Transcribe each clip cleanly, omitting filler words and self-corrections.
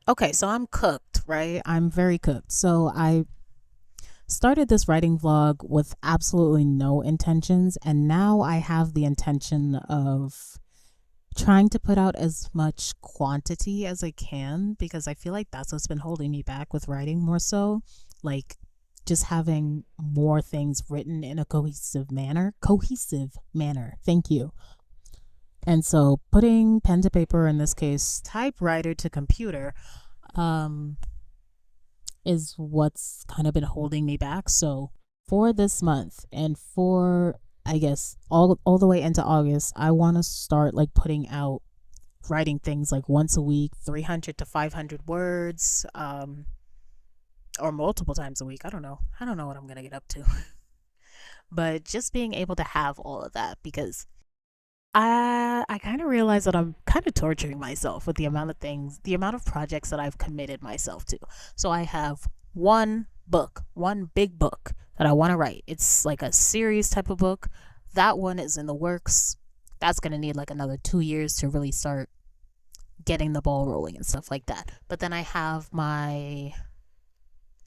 Okay, so I'm cooked, right? I'm very cooked. So I started this writing vlog with absolutely no intentions, and now I have the intention of trying to put out as much quantity as I can because I feel like that's what's been holding me back with writing more so. Like just having more things written in a cohesive manner. Cohesive manner. Thank you. And so putting pen to paper, in this case, typewriter to computer, um, is what's kind of been holding me back. So for this month and for I guess all the way into August, I want to start like putting out writing things like once a week, 300 to 500 words, or multiple times a week. I don't know. I don't know what I'm going to get up to. But just being able to have all of that because I kind of realize that I'm kind of torturing myself with the amount of things, the amount of projects that I've committed myself to. So I have one book, one big book that I want to write. It's like a series type of book. That one is in the works. That's going to need like another 2 years to really start getting the ball rolling and stuff like that. But then I have my,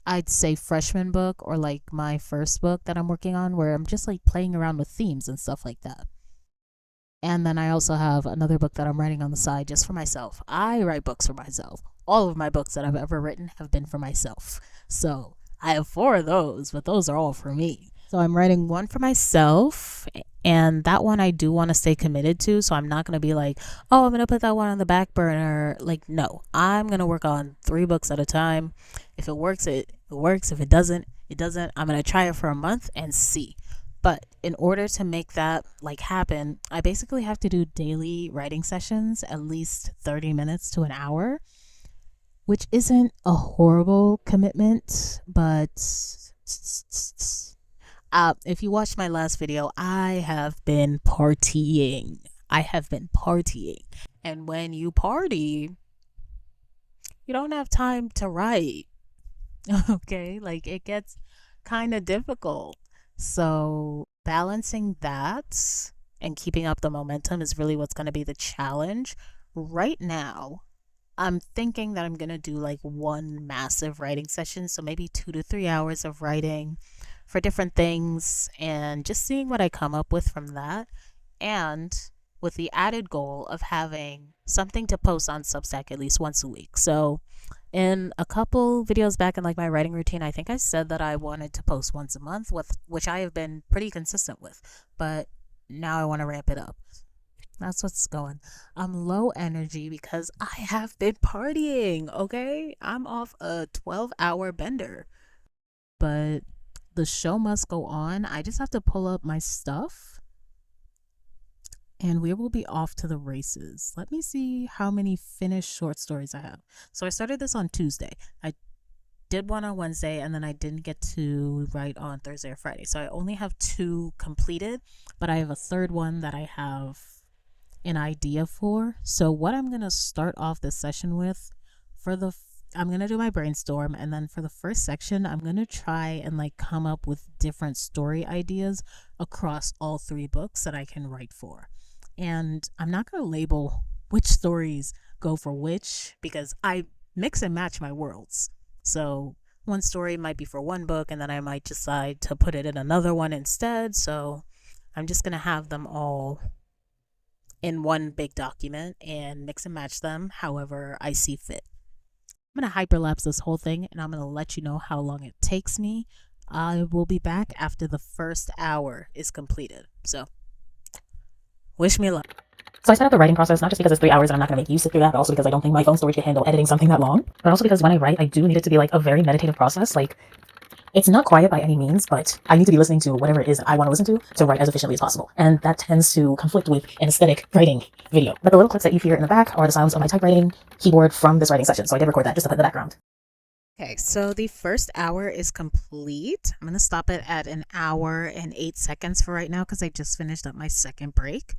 I'd say, freshman book or like my first book that I'm working on where I'm just like playing around with themes and stuff like that. And then I also have another book that I'm writing on the side just for myself. I write books for myself. All of my books that I've ever written have been for myself. So I have four of those, but those are all for me. So I'm writing one for myself, and that one I do want to stay committed to. So I'm not going to be like, oh, I'm going to put that one on the back burner. Like, no, I'm going to work on three books at a time. If it works, it works. If it doesn't, it doesn't. I'm going to try it for a month and see. But in order to make that like happen, I basically have to do daily writing sessions, at least 30 minutes to an hour, which isn't a horrible commitment, but if you watched my last video, I have been partying. I have been partying. And when you party, you don't have time to write. Okay? Like it gets kind of difficult. So balancing that and keeping up the momentum is really what's going to be the challenge. Right now, I'm thinking that I'm going to do like one massive writing session. So maybe 2 to 3 hours of writing for different things and just seeing what I come up with from that. And with the added goal of having something to post on Substack at least once a week. So in a couple videos back in like my writing routine, I think I said that I wanted to post once a month, with which I have been pretty consistent with, but now I want to ramp it up. That's what's going. I'm low energy because I have been partying, okay? I'm off a 12-hour bender, but the show must go on. I just have to pull up my stuff and we will be off to the races. Let me see how many finished short stories I have. So I started this on Tuesday. I did one on Wednesday and then I didn't get to write on Thursday or Friday. So I only have two completed, but I have a third one that I have an idea for. So what I'm going to start off this session with for the I'm going to do my brainstorm, and then for the first section I'm going to try and like come up with different story ideas across all three books that I can write for. And I'm not going to label which stories go for which because I mix and match my worlds. So one story might be for one book and then I might decide to put it in another one instead. So I'm just going to have them all in one big document and mix and match them however I see fit. I'm going to hyperlapse this whole thing and I'm going to let you know how long it takes me. I will be back after the first hour is completed. So, wish me luck. So I set up the writing process, not just because it's 3 hours and I'm not going to make you sit through that, but also because I don't think my phone storage can handle editing something that long. But also because when I write, I do need it to be like a very meditative process. Like, it's not quiet by any means, but I need to be listening to whatever it is that I want to listen to write as efficiently as possible. And that tends to conflict with an aesthetic writing video. But the little clips that you hear in the back are the sounds of my typewriting keyboard from this writing session. So I did record that just to put in the background. Okay, so the first hour is complete. I'm going to stop it at an hour and 8 seconds for right now because I just finished up my second break.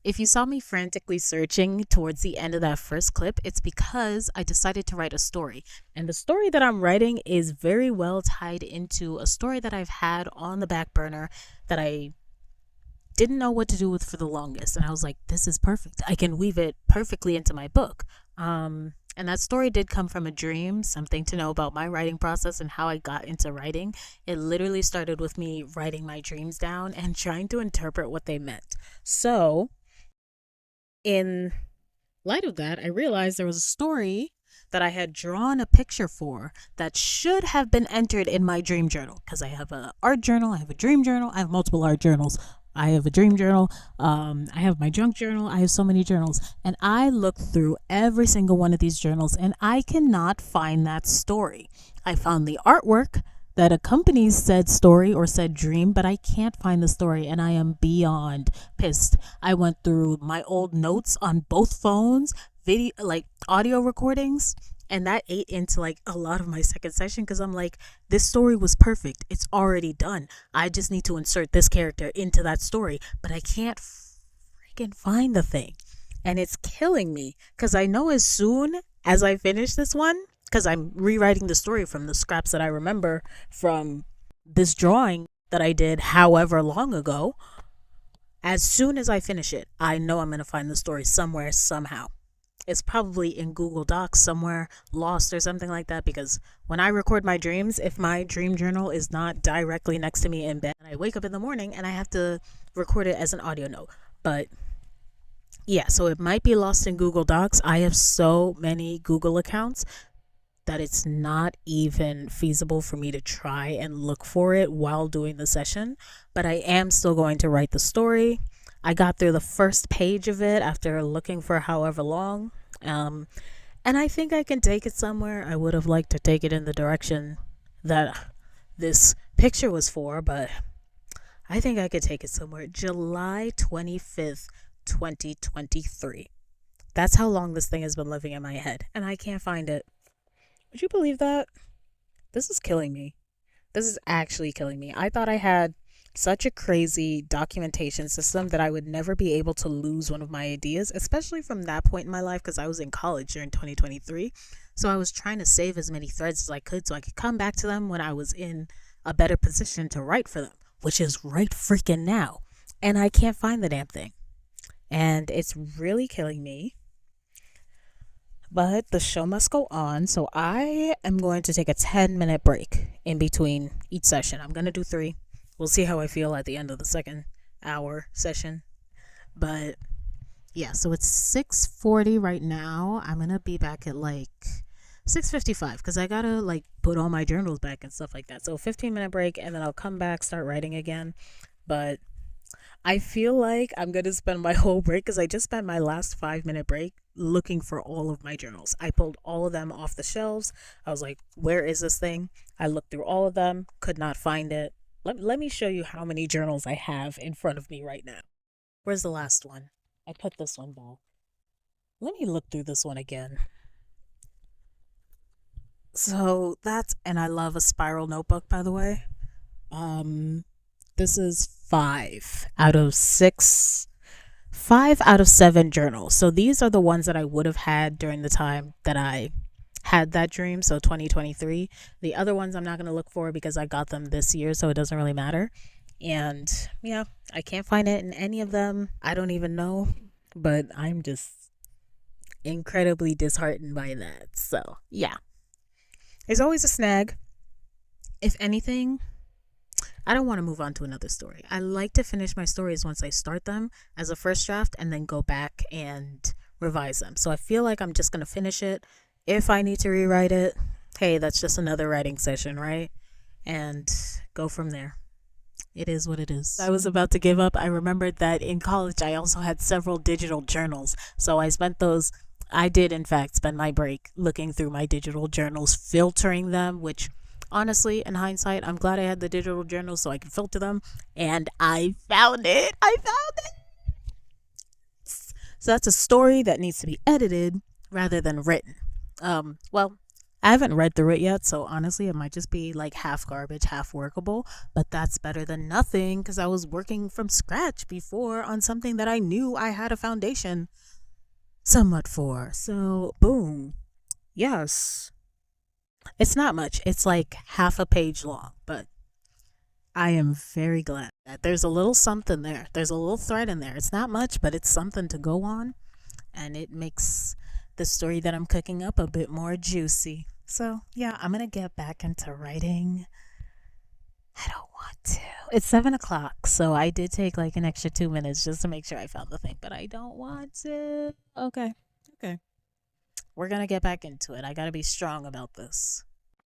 If you saw me frantically searching towards the end of that first clip, it's because I decided to write a story. And the story that I'm writing is very well tied into a story that I've had on the back burner that I didn't know what to do with for the longest. And I was like, this is perfect. I can weave it perfectly into my book. And that story did come from a dream, something to know about my writing process and how I got into writing. It literally started with me writing my dreams down and trying to interpret what they meant. So, in light of that, I realized there was a story that I had drawn a picture for that should have been entered in my dream journal, because I have a art journal, I have a dream journal, I have multiple art journals. I have a dream journal. I have my junk journal. I have so many journals. And I looked through every single one of these journals and I cannot find that story. I found the artwork that accompanies said story or said dream, but I can't find the story and I am beyond pissed. I went through my old notes on both phones, video, like audio recordings, and that ate into like a lot of my second session because I'm like, this story was perfect. It's already done. I just need to insert this character into that story, but I can't freaking find the thing. And it's killing me because I know as soon as I finish this one, because I'm rewriting the story from the scraps that I remember from this drawing that I did however long ago, as soon as I finish it, I know I'm going to find the story somewhere, somehow. It's probably in Google Docs somewhere, lost or something like that, because when I record my dreams, if my dream journal is not directly next to me in bed, I wake up in the morning and I have to record it as an audio note. But yeah, so it might be lost in Google Docs. I have so many Google accounts that it's not even feasible for me to try and look for it while doing the session, but I am still going to write the story. I got through the first page of it after looking for however long. And I think I can take it somewhere. I would have liked to take it in the direction that this picture was for, but I think I could take it somewhere. July 25th, 2023. That's how long this thing has been living in my head, and I can't find it. Would you believe that? This is killing me. This is actually killing me. I thought I had such a crazy documentation system that I would never be able to lose one of my ideas, especially from that point in my life, because I was in college during 2023. So I was trying to save as many threads as I could so I could come back to them when I was in a better position to write for them, which is right freaking now. And I can't find the damn thing. And it's really killing me. But the show must go on, so I am going to take a 10-minute break in between each session. I'm going to do 3. We'll see how I feel at the end of the second hour session. But yeah, so it's 6:40 right now. I'm going to be back at like 6:55 because I got to like put all my journals back and stuff like that. So 15-minute break and then I'll come back, start writing again. But I feel like I'm going to spend my whole break because I just spent my last 5-minute break looking for all of my journals. I pulled all of them off the shelves. I was like, where is this thing? I looked through all of them, could not find it. Let me show you how many journals I have in front of me right now. Where's the last one? I put this one back. Let me look through this one again. So that's, and I love a spiral notebook, by the way. This is 5 out of 7 journals. So these are the ones that I would have had during the time that I had that dream, so 2023. The other ones I'm not going to look for because I got them this year, so it doesn't really matter. And yeah, I can't find it in any of them. I don't even know, but I'm just incredibly disheartened by that. So yeah, there's always a snag. If anything, I don't want to move on to another story. I like to finish my stories once I start them as a first draft and then go back and revise them. So I feel like I'm just going to finish it. If I need to rewrite it, hey, that's just another writing session, right? And go from there. It is what it is. I was about to give up. I remembered that in college I also had several digital journals. So I did in fact spend my break looking through my digital journals, filtering them, which honestly, in hindsight, I'm glad I had the digital journals so I could filter them. And I found it. So that's a story that needs to be edited rather than written. Well, I haven't read through it yet, so honestly, it might just be like half garbage, half workable, but that's better than nothing because I was working from scratch before on something that I knew I had a foundation somewhat for. So, boom. Yes. It's not much. It's like half a page long, but I am very glad that there's a little something there. There's a little thread in there. It's not much, but it's something to go on, and it makes the story that I'm cooking up a bit more juicy. So, yeah, I'm going to get back into writing. I don't want to. It's 7 o'clock, so I did take like an extra 2 minutes just to make sure I found the thing, but I don't want to. Okay. Okay. We're going to get back into it. I got to be strong about this.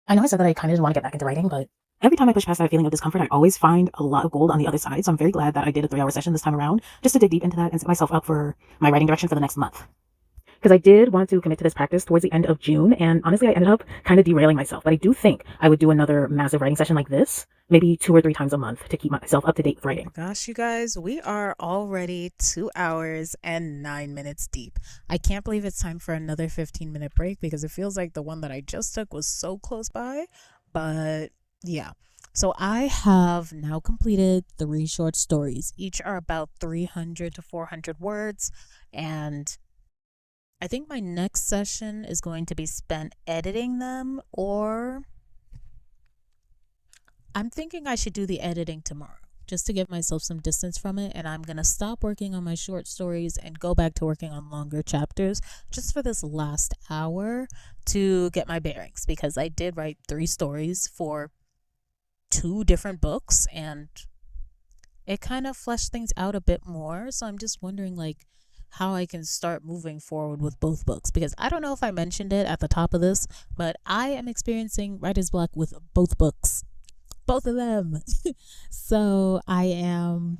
I know I said that I kind of just want to get back into writing, but every time I push past that feeling of discomfort, I always find a lot of gold on the other side. So I'm very glad that I did a 3-hour session this time around, just to dig deep into that and set myself up for my writing direction for the next month. Because I did want to commit to this practice towards the end of June, and honestly, I ended up kind of derailing myself. But I do think I would do another massive writing session like this, maybe 2 or 3 times a month, to keep myself up to date with writing. Gosh, you guys, we are already 2 hours and 9 minutes deep. I can't believe it's time for another 15-minute break because it feels like the one that I just took was so close by. But yeah, so I have now completed 3 short stories. Each are about 300 to 400 words, and I think my next session is going to be spent editing them, or I'm thinking I should do the editing tomorrow just to give myself some distance from it. And I'm going to stop working on my short stories and go back to working on longer chapters just for this last hour to get my bearings, because I did write 3 stories for 2 different books and it kind of fleshed things out a bit more. So I'm just wondering like how I can start moving forward with both books, because I don't know if I mentioned it at the top of this, but I am experiencing writer's block with both books, both of them. So I am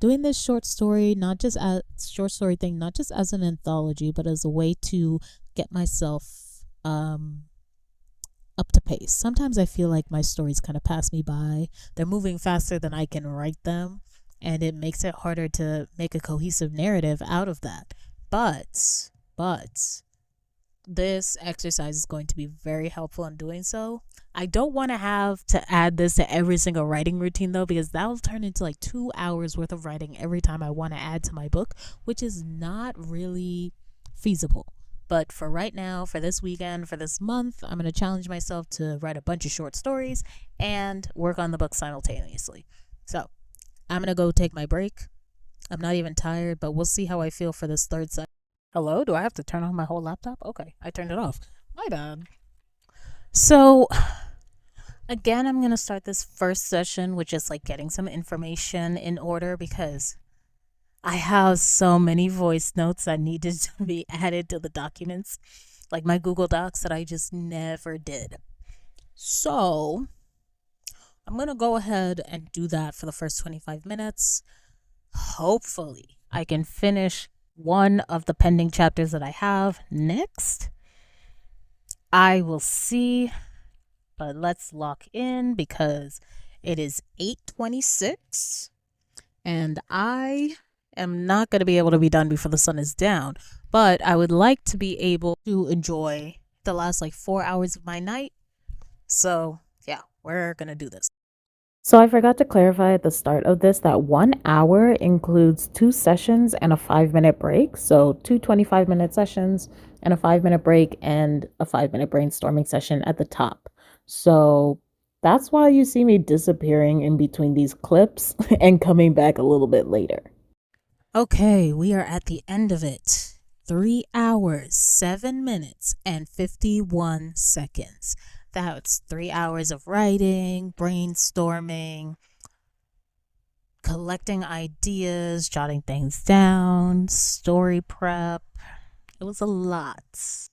doing this short story, not just as short story thing, not just as an anthology, but as a way to get myself up to pace. Sometimes I feel like my stories kind of pass me by. They're moving faster than I can write them, and it makes it harder to make a cohesive narrative out of that. But this exercise is going to be very helpful in doing so. I don't want to have to add this to every single writing routine though, because that will turn into like 2 hours worth of writing every time I want to add to my book, which is not really feasible. But for right now, for this weekend, for this month, I'm going to challenge myself to write a bunch of short stories and work on the book simultaneously. So I'm going to go take my break. I'm not even tired, but we'll see how I feel for this third session. Hello? Do I have to turn on my whole laptop? Okay, I turned it off. My bad. So again, I'm going to start this first session with just like getting some information in order, because I have so many voice notes that needed to be added to the documents, like my Google Docs, that I just never did. So I'm going to go ahead and do that for the first 25 minutes. Hopefully I can finish one of the pending chapters that I have next. I will see, but let's lock in because it is 8:26 and I am not going to be able to be done before the sun is down, but I would like to be able to enjoy the last like 4 hours of my night. So yeah, we're going to do this. So I forgot to clarify at the start of this that 1 hour includes 2 sessions and a 5-minute break. So 2 25-minute sessions and a 5-minute break and a 5-minute brainstorming session at the top. So that's why you see me disappearing in between these clips and coming back a little bit later. Okay, we are at the end of it. 3 hours, 7 minutes, and 51 seconds. That's 3 hours of writing, brainstorming, collecting ideas, jotting things down, story prep. It was a lot.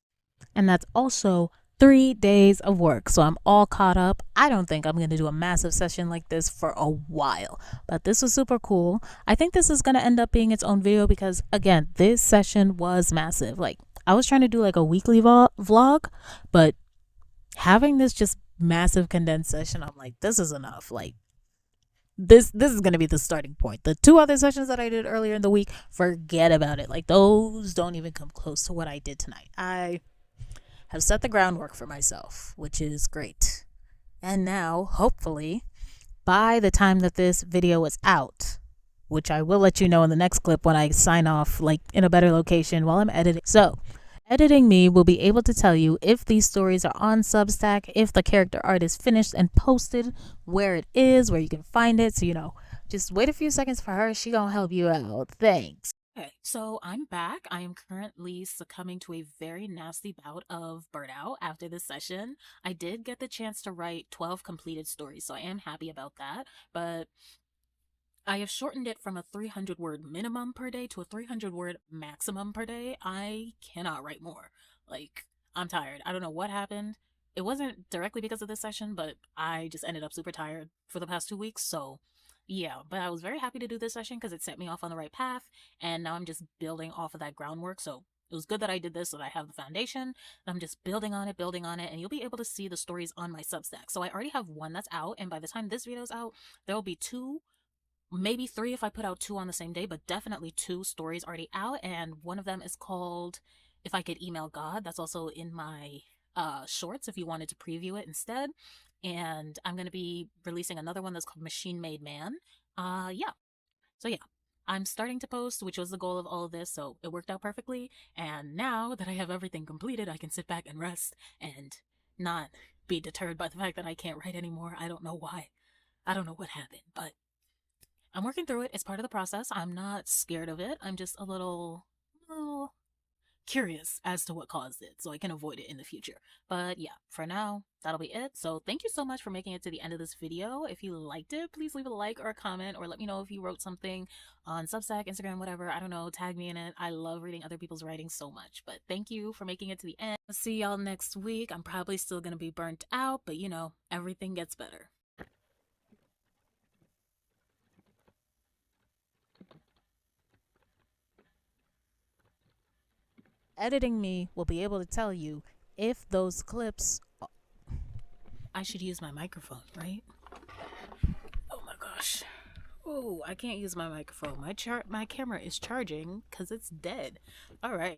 And that's also 3 days of work. So I'm all caught up. I don't think I'm going to do a massive session like this for a while, but this was super cool. I think this is going to end up being its own video because, again, this session was massive. Like, I was trying to do like a weekly vlog, but having this just massive condensed session, I'm like, this is enough. Like, this is going to be the starting point. The 2 other sessions that I did earlier in the week, forget about it. Like, those don't even come close to what I did tonight. I have set the groundwork for myself, which is great. And now, hopefully, by the time that this video is out, which I will let you know in the next clip when I sign off, like in a better location while I'm editing. So, editing me will be able to tell you if these stories are on Substack, if the character art is finished and posted, where it is, where you can find it. So, just wait a few seconds for her. She gonna help you out. Thanks. Okay, so I'm back. I am currently succumbing to a very nasty bout of burnout after this session. I did get the chance to write 12 completed stories, so I am happy about that. But I have shortened it from a 300 word minimum per day to a 300 word maximum per day. I cannot write more. Like, I'm tired. I don't know what happened. It wasn't directly because of this session, but I just ended up super tired for the past 2 weeks. So, yeah, but I was very happy to do this session because it set me off on the right path. And now I'm just building off of that groundwork. So, it was good that I did this so that I have the foundation. And I'm just building on it, and you'll be able to see the stories on my Substack. So I already have one that's out, and by the time this video is out, there will be 2, maybe 3 if I put out 2 on the same day, but definitely 2 stories already out. And one of them is called If I Could Email God. That's also in my shorts if you wanted to preview it instead. And I'm going to be releasing another one that's called Machine Made Man. Yeah. So yeah, I'm starting to post, which was the goal of all of this. So it worked out perfectly. And now that I have everything completed, I can sit back and rest and not be deterred by the fact that I can't write anymore. I don't know why. I don't know what happened, but I'm working through it. It's part of the process. I'm not scared of it. I'm just a little curious as to what caused it so I can avoid it in the future. But yeah, for now, that'll be it. So thank you so much for making it to the end of this video. If you liked it, please leave a like or a comment, or let me know if you wrote something on Substack, Instagram, whatever. I don't know, tag me in it. I love reading other people's writing so much. But thank you for making it to the end. I'll see y'all next week. I'm probably still gonna be burnt out, but you know, everything gets better. Editing me will be able to tell you if those clips. I should use my microphone, right? Oh my gosh. Oh, I can't use my microphone. My camera is charging because it's dead. All right.